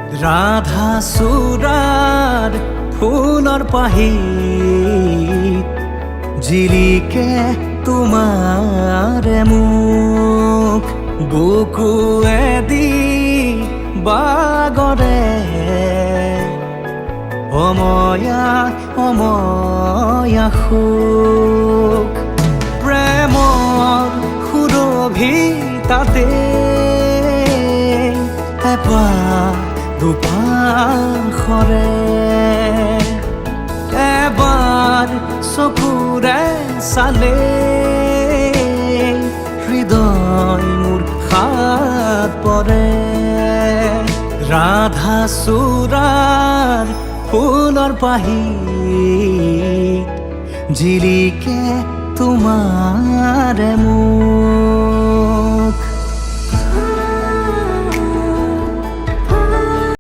ৰাধা চূড়াৰ ফুলৰ পাহিত জিলিকে তোমাৰে মুখ বুকুৱেদি বাগৰে অময়া অময়া সুখ প্ৰেমৰ সুৰভিতাতে এপাহ দুপাশৰে এবাৰ চকুৰে চালে হৃদয় মোৰ হাত পৰে ৰাধা চূড়াৰ ফুলৰ পাহিত জিলিকে তোমাৰে মুখ